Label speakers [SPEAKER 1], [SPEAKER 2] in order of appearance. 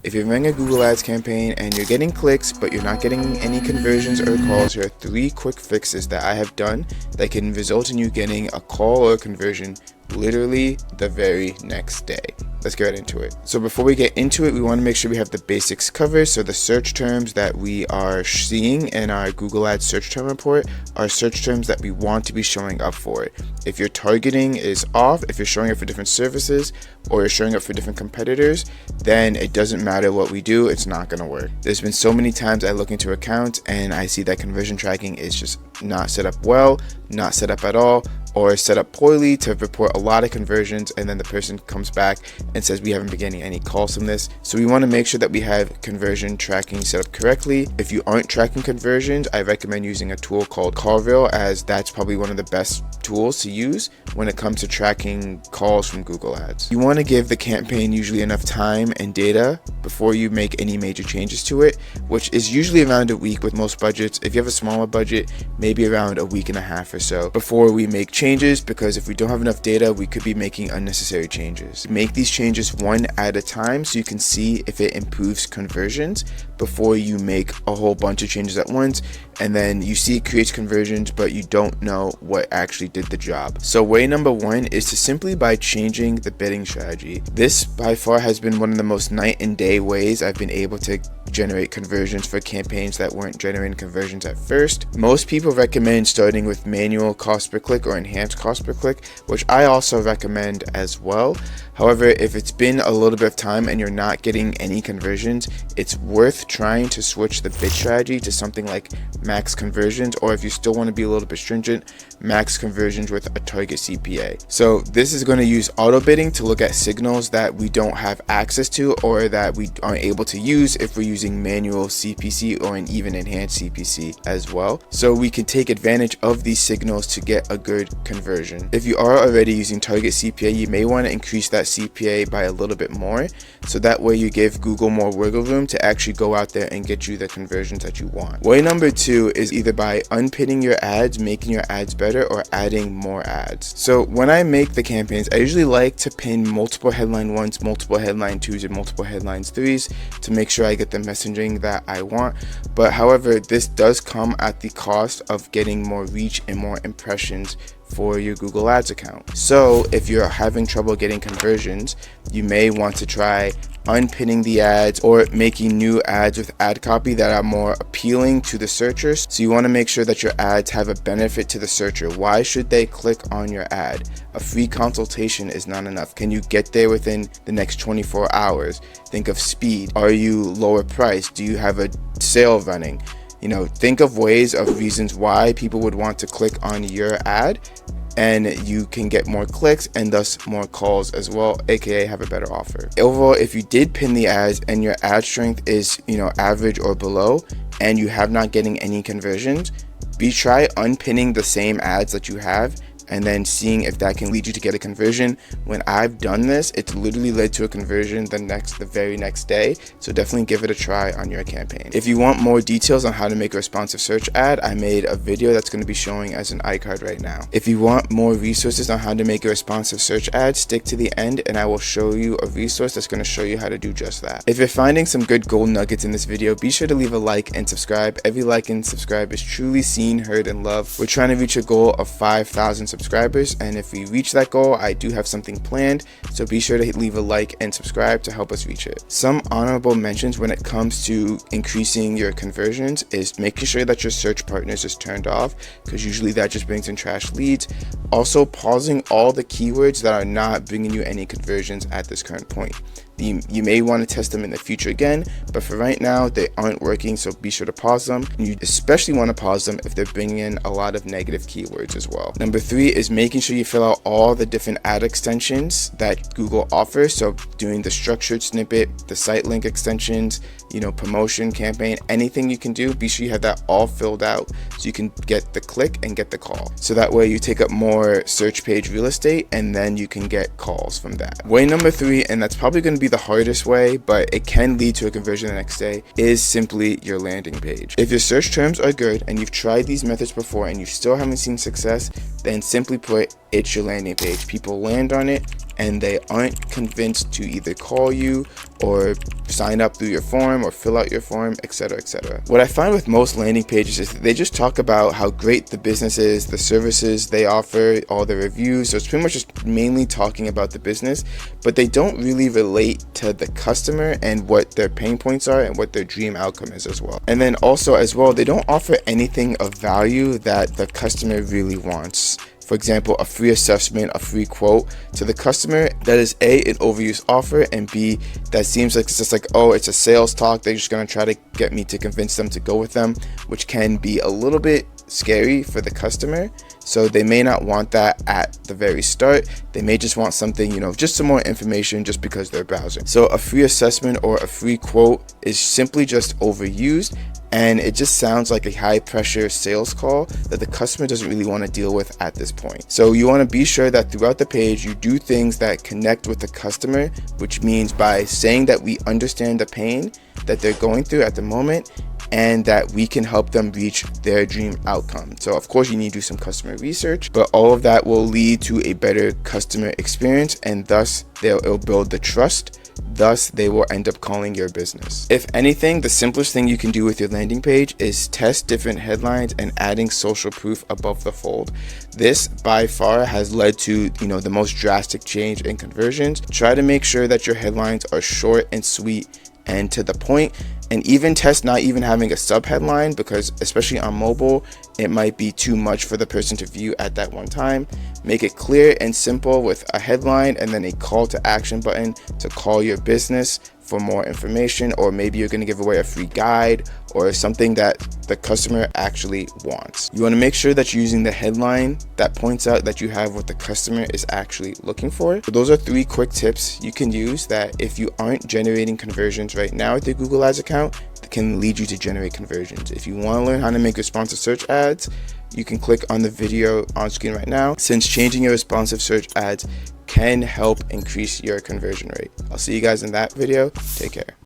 [SPEAKER 1] If you're running a Google Ads campaign and you're getting clicks but you're not getting any conversions or calls, here are 3 quick fixes that I have done that can result in you getting a call or a conversion literally the very next day. Let's get right into it. So before we get into it, we want to make sure we have the basics covered. So the search terms that we are seeing in our Google Ads search term report are search terms that we want to be showing up for it. If your targeting is off, if you're showing up for different services or you're showing up for different competitors, then it doesn't matter what we do, it's not going to work. There's been so many times I look into accounts and I see that conversion tracking is just not set up well, not set up at all, or set up poorly to report a lot of conversions, and then the person comes back and says we haven't been getting any calls from this. So we want to make sure that we have conversion tracking set up correctly. If you aren't tracking conversions, I recommend using a tool called Carville, as that's probably one of the best tools to use when it comes to tracking calls from Google Ads. You want to give the campaign usually enough time and data before you make any major changes to it, which is usually around a week with most budgets. If you have a smaller budget, maybe around a week and a half or so before we make changes, because if we don't have enough data, we could be making unnecessary changes. Make these changes one at a time so you can see if it improves conversions before you make a whole bunch of changes at once, and then you see it creates conversions but you don't know what actually did the job. So way number 1 is to simply by changing the bidding strategy. This by far has been one of the most night and day ways I've been able to generate conversions for campaigns that weren't generating conversions at first. Most people recommend starting with manual cost per click or enhanced cost per click, which I also recommend as well. However, if it's been a little bit of time and you're not getting any conversions, it's worth trying to switch the bid strategy to something like max conversions, or if you still want to be a little bit stringent, max conversions with a target CPA. So this is going to use auto bidding to look at signals that we don't have access to or that we aren't able to use if we're using manual CPC or an even enhanced CPC as well. So we can take advantage of these signals to get a good conversion. If you are already using target CPA, you may want to increase that CPA by a little bit more, so that way you give Google more wiggle room to actually go out there and get you the conversions that you want. Way number 2 is either by unpinning your ads, making your ads better, or adding more ads. So when I make the campaigns, I usually like to pin multiple headline 1s, multiple headline 2s, and multiple headlines 3s to make sure I get the messaging that I want. But however, this does come at the cost of getting more reach and more impressions for your Google Ads account. So if you're having trouble getting conversions, you may want to try unpinning the ads or making new ads with ad copy that are more appealing to the searchers. So you want to make sure that your ads have a benefit to the searcher. Why should they click on your ad? A free consultation is not enough. Can you get there within the next 24 hours? Think of speed. Are you lower priced? Do you have a sale running? Think of ways of reasons why people would want to click on your ad, and you can get more clicks and thus more calls as well, aka have a better offer. Overall, if you did pin the ads and your ad strength is average or below and you have not getting any conversions, try unpinning the same ads that you have and then seeing if that can lead you to get a conversion. When I've done this, it's literally led to a conversion the very next day. So definitely give it a try on your campaign. If you want more details on how to make a responsive search ad, I made a video that's going to be showing as an iCard right now. If you want more resources on how to make a responsive search ad, stick to the end and I will show you a resource that's going to show you how to do just that. If you're finding some good gold nuggets in this video, be sure to leave a like and subscribe. Every like and subscribe is truly seen, heard, and loved. We're trying to reach a goal of 5,000 subscribers, and if we reach that goal, I do have something planned, so be sure to leave a like and subscribe to help us reach it. Some honorable mentions when it comes to increasing your conversions is making sure that your search partners is turned off, because usually that just brings in trash leads. Also, pausing all the keywords that are not bringing you any conversions at this current point. You may want to test them in the future again, but for right now, they aren't working, so be sure to pause them. And you especially want to pause them if they're bringing in a lot of negative keywords as well. Number 3 is making sure you fill out all the different ad extensions that Google offers. So doing the structured snippet, the site link extensions, promotion campaign, anything you can do, be sure you have that all filled out so you can get the click and get the call. So that way you take up more search page real estate and then you can get calls from that. Way number 3, and that's probably going to be the hardest way, but it can lead to a conversion the next day, is simply your landing page. If your search terms are good and you've tried these methods before and you still haven't seen success, then simply put, it's your landing page. People land on it and they aren't convinced to either call you or sign up through your form or fill out your form, etc., etc. What I find with most landing pages is that they just talk about how great the business is, the services they offer, all the reviews. So it's pretty much just mainly talking about the business, but they don't really relate to the customer and what their pain points are and what their dream outcome is as well. And then also as well, they don't offer anything of value that the customer really wants. For example, a free assessment, a free quote to the customer, that is A, an overused offer, and B, that seems like it's just like, oh, it's a sales talk. They're just going to try to get me to convince them to go with them, which can be a little bit scary for the customer. So they may not want that at the very start. They may just want something, just some more information just because they're browsing. So a free assessment or a free quote is simply just overused, and it just sounds like a high pressure sales call that the customer doesn't really want to deal with at this point. So you want to be sure that throughout the page you do things that connect with the customer, which means by saying that we understand the pain that they're going through at the moment and that we can help them reach their dream outcome. So of course you need to do some customer research, but all of that will lead to a better customer experience, and thus it'll build the trust. Thus, they will end up calling your business. If anything, the simplest thing you can do with your landing page is test different headlines and adding social proof above the fold. This by far has led to, the most drastic change in conversions. Try to make sure that your headlines are short and sweet and to the point, and even test not even having a sub headline, because especially on mobile, it might be too much for the person to view at that one time. Make it clear and simple with a headline and then a call to action button to call your business for more information, or maybe you're going to give away a free guide or something that the customer actually wants. You want to make sure that you're using the headline that points out that you have what the customer is actually looking for. So those are 3 quick tips you can use that if you aren't generating conversions right now with your Google Ads account, can lead you to generate conversions. If you want to learn how to make responsive search ads, you can click on the video on screen right now, since changing your responsive search ads can help increase your conversion rate. I'll see you guys in that video. Take care.